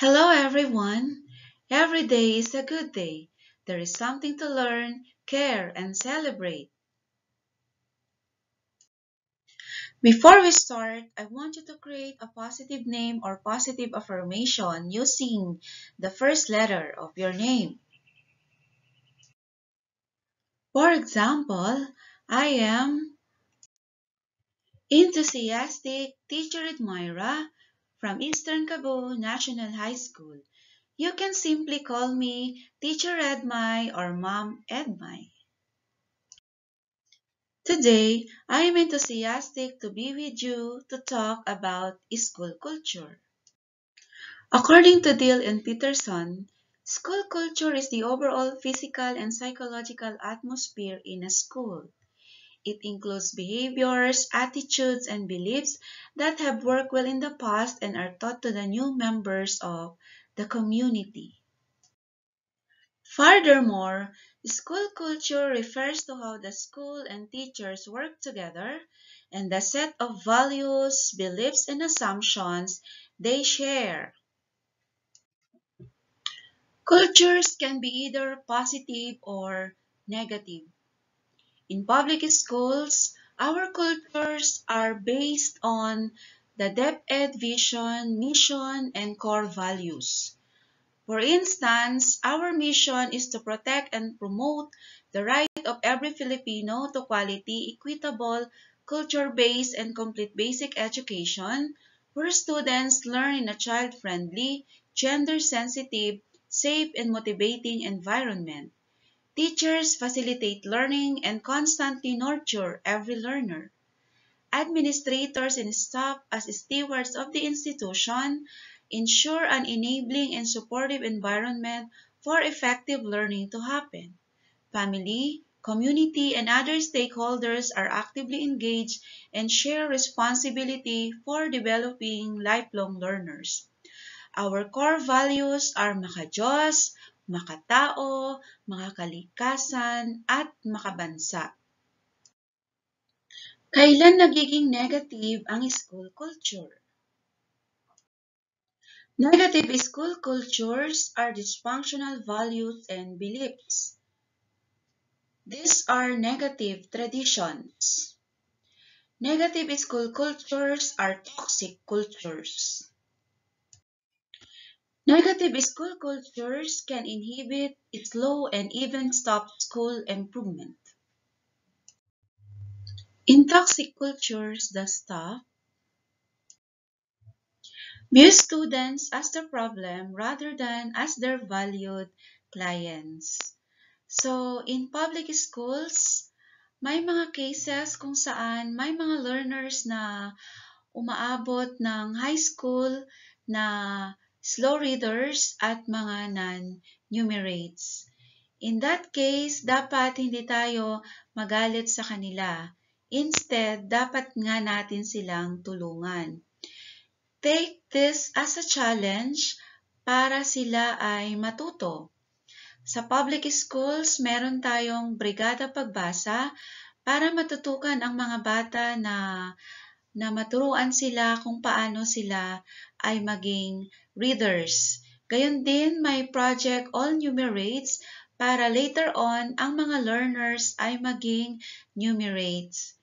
Hello everyone! Every day is a good day. There is something to learn, care, and celebrate. Before we start, I want you to create a positive name or positive affirmation using the first letter of your name. For example, I am enthusiastic teacher Edmira from Eastern Cebu National High School. You can simply call me Teacher Edmai or Mom Edmai. Today, I am enthusiastic to be with you to talk about school culture. According to Dill and Peterson, school culture is the overall physical and psychological atmosphere in a school. It includes behaviors, attitudes, and beliefs that have worked well in the past and are taught to the new members of the community. Furthermore, school culture refers to how the school and teachers work together and the set of values, beliefs, and assumptions they share. Cultures can be either positive or negative. In public schools, our cultures are based on the DepEd vision, mission, and core values. For instance, our mission is to protect and promote the right of every Filipino to quality, equitable, culture-based, and complete basic education where students learn in a child-friendly, gender-sensitive, safe, and motivating environment. Teachers facilitate learning and constantly nurture every learner. Administrators and staff, as stewards of the institution, ensure an enabling and supportive environment for effective learning to happen. Family, community, and other stakeholders are actively engaged and share responsibility for developing lifelong learners. Our core values are makadiyos, makatao, makakalikasan, at makabansa. Kailan nagiging negative ang school culture? Negative school cultures are dysfunctional values and beliefs. These are negative traditions. Negative school cultures are toxic cultures. Negative school cultures can inhibit, slow, and even stop school improvement. In toxic cultures, the staff view students as the problem rather than as their valued clients. So, in public schools, may mga cases kung saan may mga learners na umaabot ng high school na slow readers at mga non-numerates. In that case, dapat hindi tayo magalit sa kanila. Instead, dapat nga natin silang tulungan. Take this as a challenge para sila ay matuto. Sa public schools, meron tayong brigada pagbasa para matutukan ang mga bata na maturuan sila kung paano sila ay maging readers. Gayon din, may project All Numerates para later on ang mga learners ay maging numerates.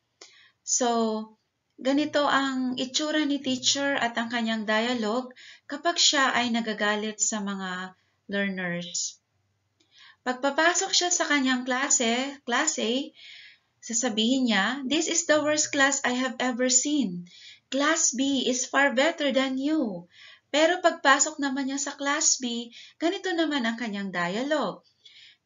So, ganito ang itsura ni teacher at ang kanyang dialogue kapag siya ay nagagalit sa mga learners. Pagpapasok siya sa kanyang klase, sasabihin niya, "This is the worst class I have ever seen. Class B is far better than you." Pero pagpasok naman niya sa class B, ganito naman ang kanyang dialogue.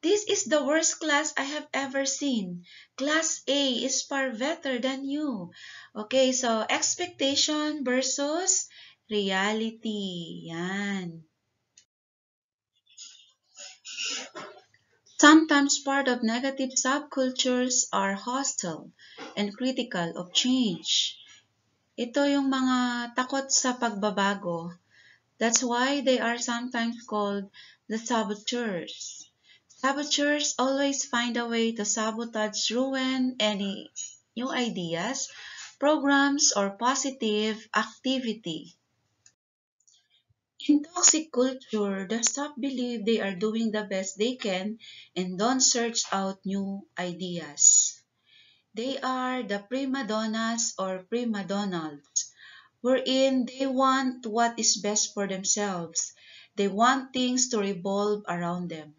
"This is the worst class I have ever seen. Class A is far better than you." Okay, so expectation versus reality. Yan. Sometimes part of negative subcultures are hostile and critical of change. Ito yung mga takot sa pagbabago. That's why they are sometimes called the saboteurs. Saboteurs always find a way to sabotage, ruin any new ideas, programs, or positive activity. In toxic culture, the staff believe they are doing the best they can and don't search out new ideas. They are the prima donnas or prima donalds, wherein they want what is best for themselves. They want things to revolve around them.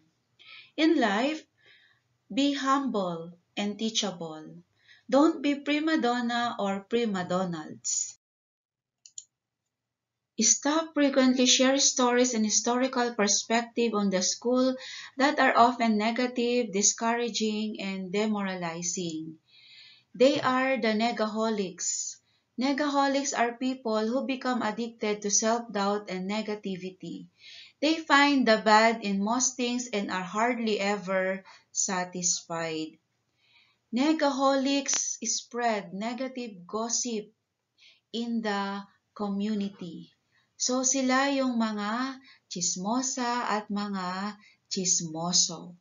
In life, be humble and teachable. Don't be prima donna or prima donalds. Staff frequently share stories and historical perspective on the school that are often negative, discouraging, and demoralizing. They are the negaholics. Negaholics are people who become addicted to self-doubt and negativity. They find the bad in most things and are hardly ever satisfied. Negaholics spread negative gossip in the community. So sila yung mga chismosa at mga chismoso.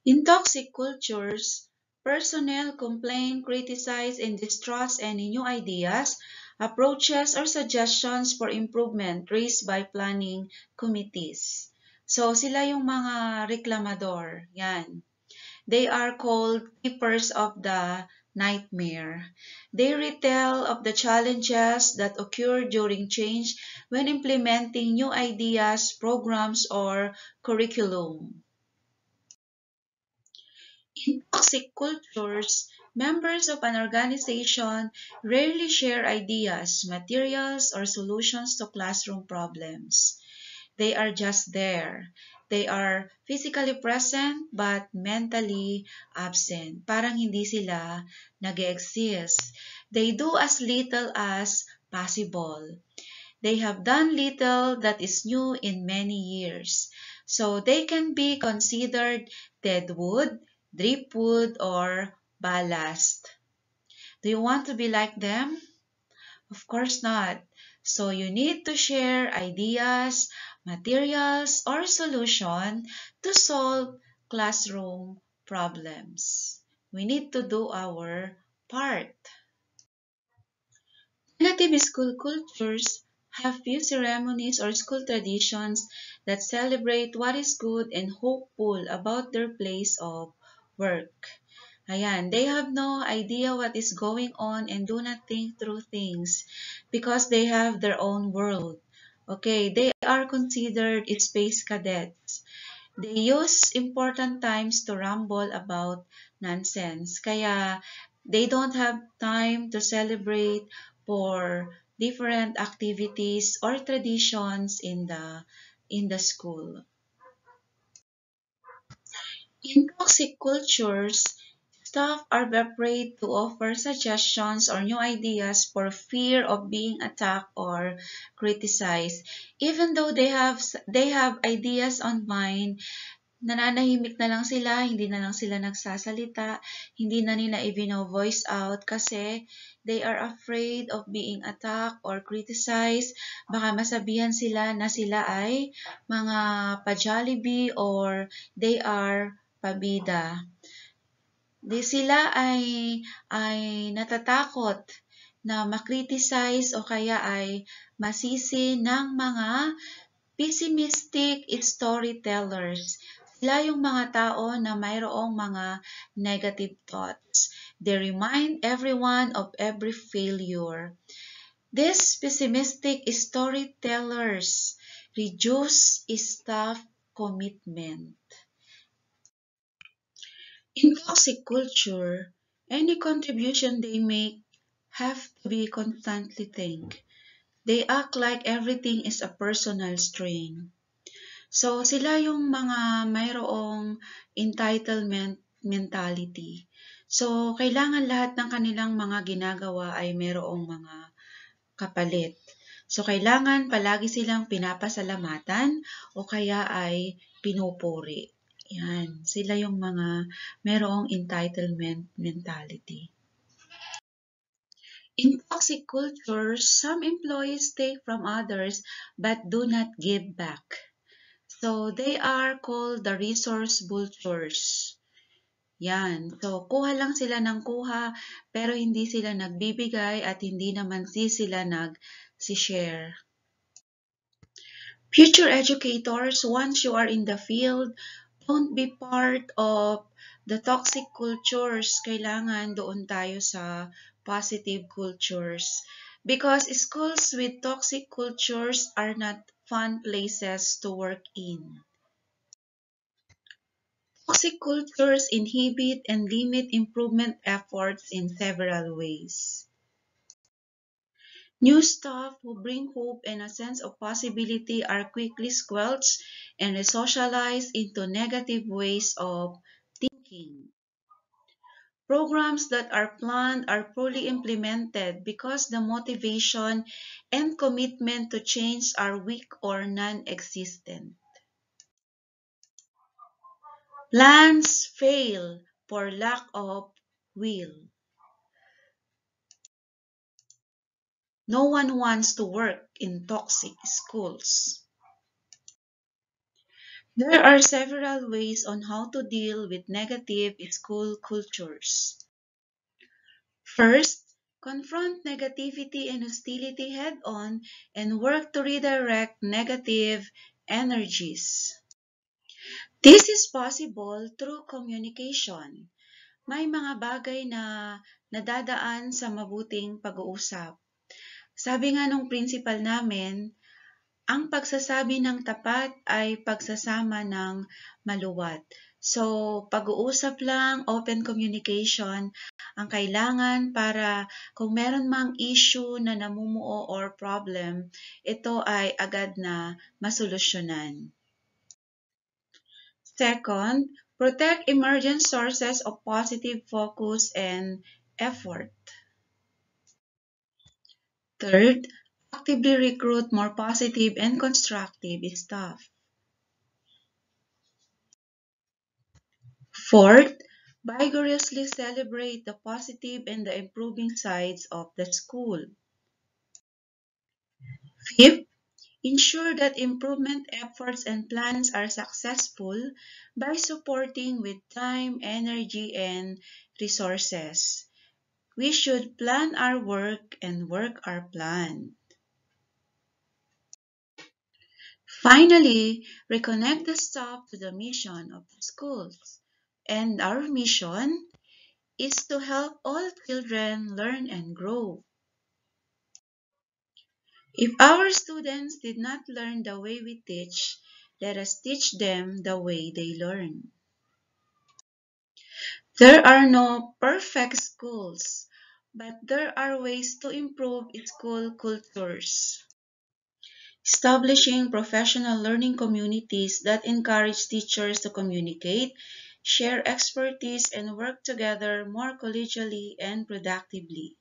In toxic cultures, personnel complain, criticize, and distrust any new ideas, approaches, or suggestions for improvement raised by planning committees. So sila yung mga reklamador. Yan. They are called keepers of the nightmare. They retell of the challenges that occur during change when implementing new ideas, programs, or curriculum. In toxic cultures, members of an organization rarely share ideas, materials, or solutions to classroom problems. They are just there. They are physically present but mentally absent. Parang hindi sila nag-exist. They do as little as possible. They have done little that is new in many years. So they can be considered dead wood, driftwood, or ballast. Do you want to be like them? Of course not. So you need to share ideas, materials, or solution to solve classroom problems. We need to do our part. Relative school cultures have few ceremonies or school traditions that celebrate what is good and hopeful about their place of work. Ayan, they have no idea what is going on and do not think through things because they have their own world. Okay, they are considered space cadets. They use important times to ramble about nonsense. Kaya they don't have time to celebrate for different activities or traditions in the school. In toxic cultures, staff are afraid to offer suggestions or new ideas for fear of being attacked or criticized. Even though they have ideas on mind, nananahimik na lang sila, hindi na lang sila nagsasalita, hindi na nila voice out kasi they are afraid of being attacked or criticized. Baka masabihan sila na sila ay mga pa-Jollibee or they are pabida. Sila ay natatakot na makriticize o kaya ay masisi ng mga pessimistic storytellers. Sila yung mga tao na mayroong mga negative thoughts. They remind everyone of every failure. These pessimistic storytellers reduce staff commitment. In toxic culture, any contribution they make have to be constantly thanked. They act like everything is a personal strain. So, sila yung mga mayroong entitlement mentality. So, kailangan lahat ng kanilang mga ginagawa ay mayroong mga kapalit. So, kailangan palagi silang pinapasalamatan o kaya ay pinupuri. Yan, sila yung mga mayroong entitlement mentality. In toxic cultures, some employees take from others but do not give back. So, they are called the resource vultures. Yan. So, kuha lang sila ng kuha, pero hindi sila nagbibigay at hindi naman sila si Share. Future educators, once you are in the field, don't be part of the toxic cultures. Kailangan doon tayo sa positive cultures. Because schools with toxic cultures are not fun places to work in. Toxic cultures inhibit and limit improvement efforts in several ways. New staff who bring hope and a sense of possibility are quickly squelched and resocialized into negative ways of thinking. Programs that are planned are poorly implemented because the motivation and commitment to change are weak or non-existent. Plans fail for lack of will. No one wants to work in toxic schools. There are several ways on how to deal with negative school cultures. First, confront negativity and hostility head-on and work to redirect negative energies. This is possible through communication. May mga bagay na nadadaan sa mabuting pag-uusap. Sabi nga nung principal namin, ang pagsasabi ng tapat ay pagsasama ng maluwat. So, pag-uusap lang, open communication, ang kailangan para kung meron mang issue na namumuo or problem, ito ay agad na masolusyonan. Second, protect emergent sources of positive focus and effort. Third, actively recruit more positive and constructive staff. Fourth, vigorously celebrate the positive and the improving sides of the school. Fifth, ensure that improvement efforts and plans are successful by supporting with time, energy, and resources. We should plan our work and work our plan. Finally, reconnect the staff to the mission of the schools. And our mission is to help all children learn and grow. If our students did not learn the way we teach, let us teach them the way they learn. There are no perfect schools, but there are ways to improve school cultures. Establishing professional learning communities that encourage teachers to communicate, share expertise, and work together more collegially and productively.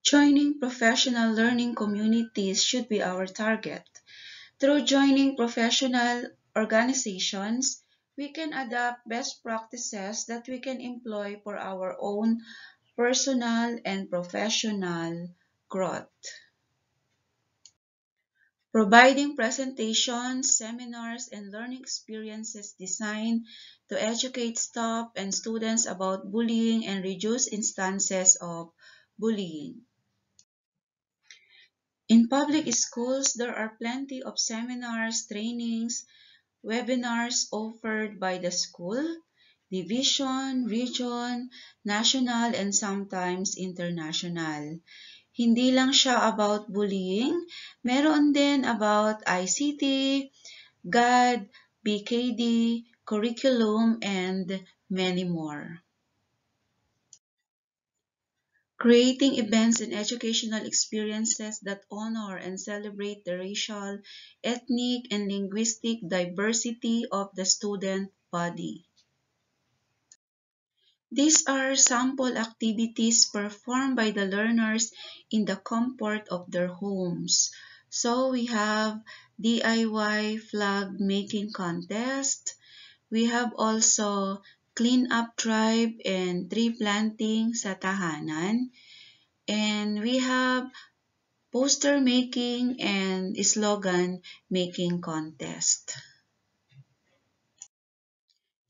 Joining professional learning communities should be our target. Through joining professional organizations, we can adopt best practices that we can employ for our own personal and professional growth. Providing presentations, seminars, and learning experiences designed to educate staff and students about bullying and reduce instances of bullying. In public schools, there are plenty of seminars, trainings, webinars offered by the school, division, region, national, and sometimes international. Hindi lang siya about bullying, meron din about ICT, GAD, BKD, curriculum, and many more. Creating events and educational experiences that honor and celebrate the racial, ethnic, and linguistic diversity of the student body. These are sample activities performed by the learners in the comfort of their homes. So we have DIY flag making contest. We have also clean up drive and tree planting sa tahanan. And we have poster making and slogan making contest.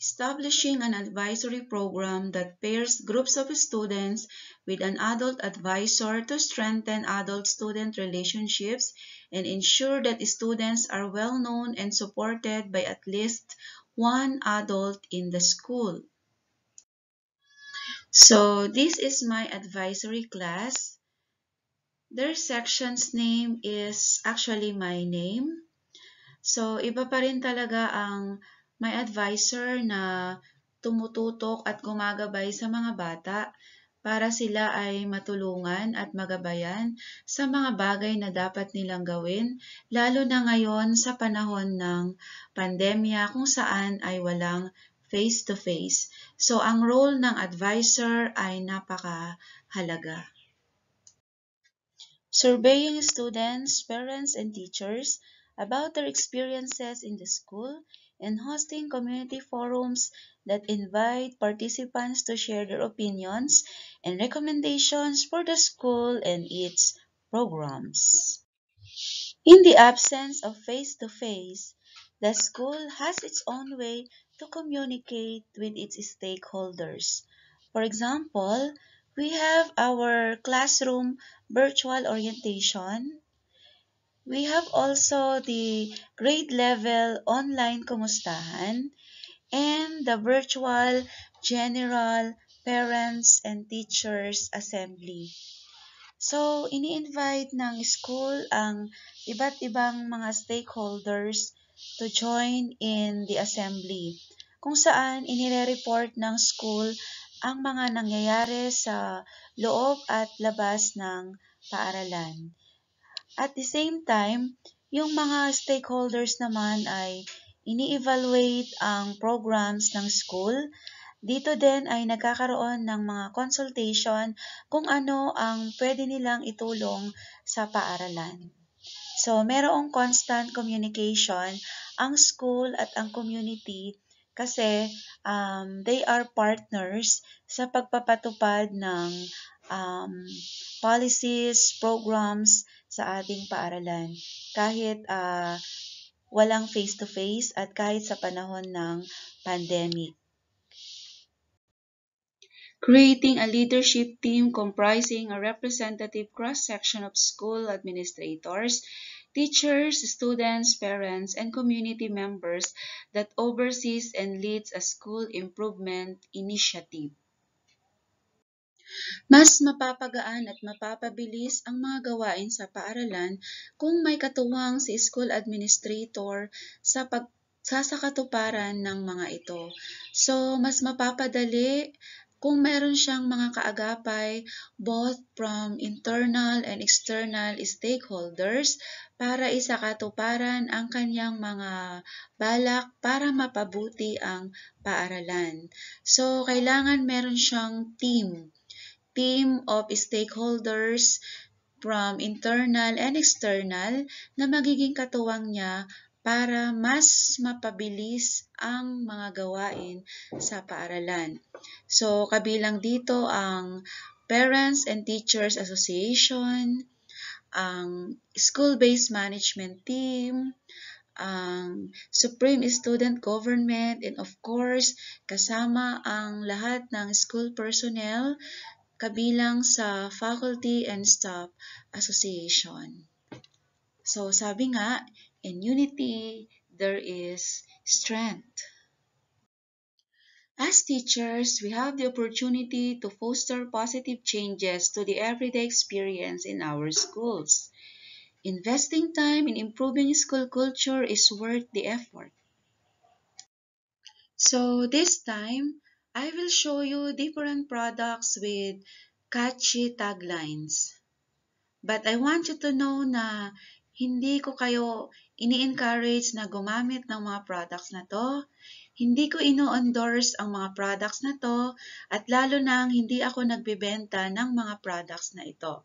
establishing an advisory program that pairs groups of students with an adult advisor to strengthen adult-student relationships and ensure that students are well known and supported by at least one adult in the school. So this is my advisory class. Their section's name is actually my name. So, iba pa rin talaga ang may advisor na tumututok at gumagabay sa mga bata para sila ay matulungan at magabayan sa mga bagay na dapat nilang gawin, lalo na ngayon sa panahon ng pandemya kung saan ay walang face-to-face. So, ang role ng advisor ay napakahalaga. Surveying students, parents, and teachers about their experiences in the school and hosting community forums that invite participants to share their opinions and recommendations for the school and its programs. In the absence of face-to-face, the school has its own way to communicate with its stakeholders. For example, we have our classroom virtual orientation. We have also the grade level online kumustahan and the virtual general parents and teachers assembly. So, ini-invite ng school ang iba't ibang mga stakeholders to join in the assembly, kung saan inire-report ng school ang mga nangyayari sa loob at labas ng paaralan. At the same time, yung mga stakeholders naman ay ini-evaluate ang programs ng school. Dito din ay nagkakaroon ng mga consultation kung ano ang pwede nilang itulong sa paaralan. So, merong constant communication ang school at ang community kasi they are partners sa pagpapatupad ng policies, programs sa ating paaralan. Kahit walang face-to-face at kahit sa panahon ng pandemic. Creating a leadership team comprising a representative cross-section of school administrators, teachers, students, parents, and community members that oversees and leads a school improvement initiative. Mas mapapagaan at mapapabilis ang mga gawain sa paaralan kung may katuwang si school administrator sa pagsasakatuparan ng mga ito. So, mas mapapadali kung meron siyang mga kaagapay both from internal and external stakeholders para isakatuparan ang kanyang mga balak para mapabuti ang paaralan. So, kailangan meron siyang team of stakeholders from internal and external na magiging katuwang niya para mas mapabilis ang mga gawain sa paaralan. So, kabilang dito ang Parents and Teachers Association, ang School-Based Management Team, ang Supreme Student Government, and of course, kasama ang lahat ng school personnel kabilang sa Faculty and Staff Association. So, sabi nga, in unity, there is strength. As teachers, we have the opportunity to foster positive changes to the everyday experience in our schools. Investing time in improving school culture is worth the effort. So, this time, I will show you different products with catchy taglines. But I want you to know na hindi ko kayo ini-encourage na gumamit ng mga products na to. Hindi ko ino-endorse ang mga products na to at lalo nang hindi ako nagbebenta ng mga products na ito.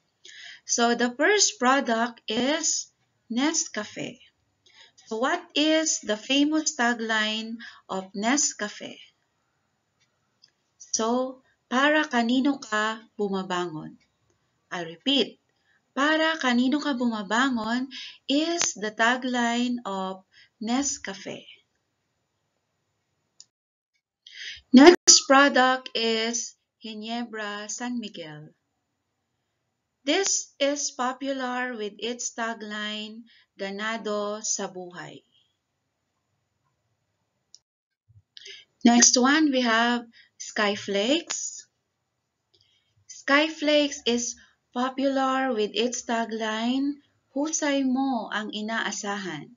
So the first product is Nescafe. So what is the famous tagline of Nescafe? So, para kanino ka bumabangon? I'll repeat. Para kanino ka bumabangon is the tagline of Nescafe. Next product is Ginebra San Miguel. This is popular with its tagline, Ganado sa buhay. Next one, we have Skyflakes. Skyflakes is popular with its tagline, Husay mo ang inaasahan.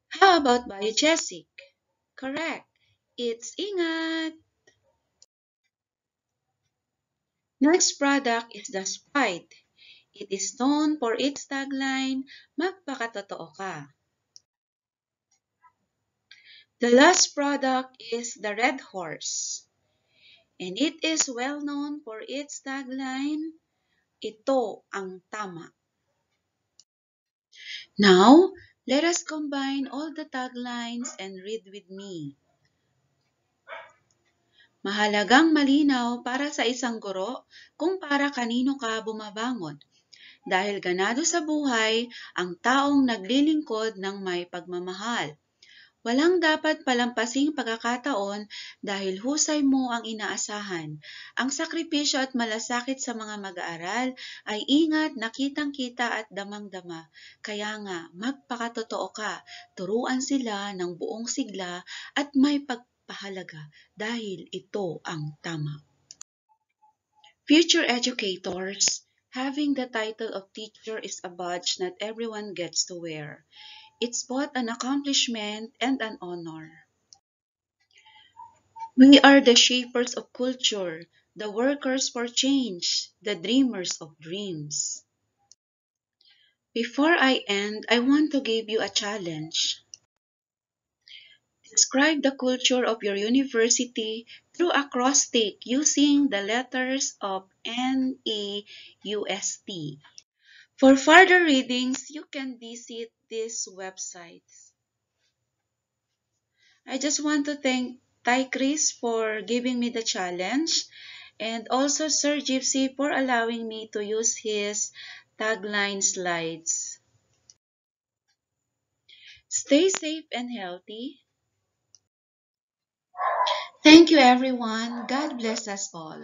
How about Biogesic? Correct. It's ingat. Next product is the Sprite. It is known for its tagline, magpakatotoo ka. The last product is the Red Horse. And it is well known for its tagline, ito ang tama. Now, let us combine all the taglines and read with me. Mahalagang malinaw para sa isang guro kung para kanino ka bumabangon. Dahil ganado sa buhay ang taong naglilingkod ng may pagmamahal. Walang dapat palampasing pagkakataon dahil husay mo ang inaasahan. Ang sakripisyo at malasakit sa mga mag-aaral ay ingat, nakitang-kita at damang-dama. Kaya nga, magpakatotoo ka, turuan sila ng buong sigla at may pagpahalaga dahil ito ang tama. Future educators, having the title of teacher is a badge not everyone gets to wear. It's both an accomplishment and an honor. We are the shapers of culture, the workers for change, the dreamers of dreams. Before I end, I want to give you a challenge. Describe the culture of your university through a acrostic using the letters of NEUST. For further readings, you can visit these websites. I just want to thank Ty Chris for giving me the challenge and also Sir Gypsy for allowing me to use his tagline slides. Stay safe and healthy. Thank you everyone. God bless us all.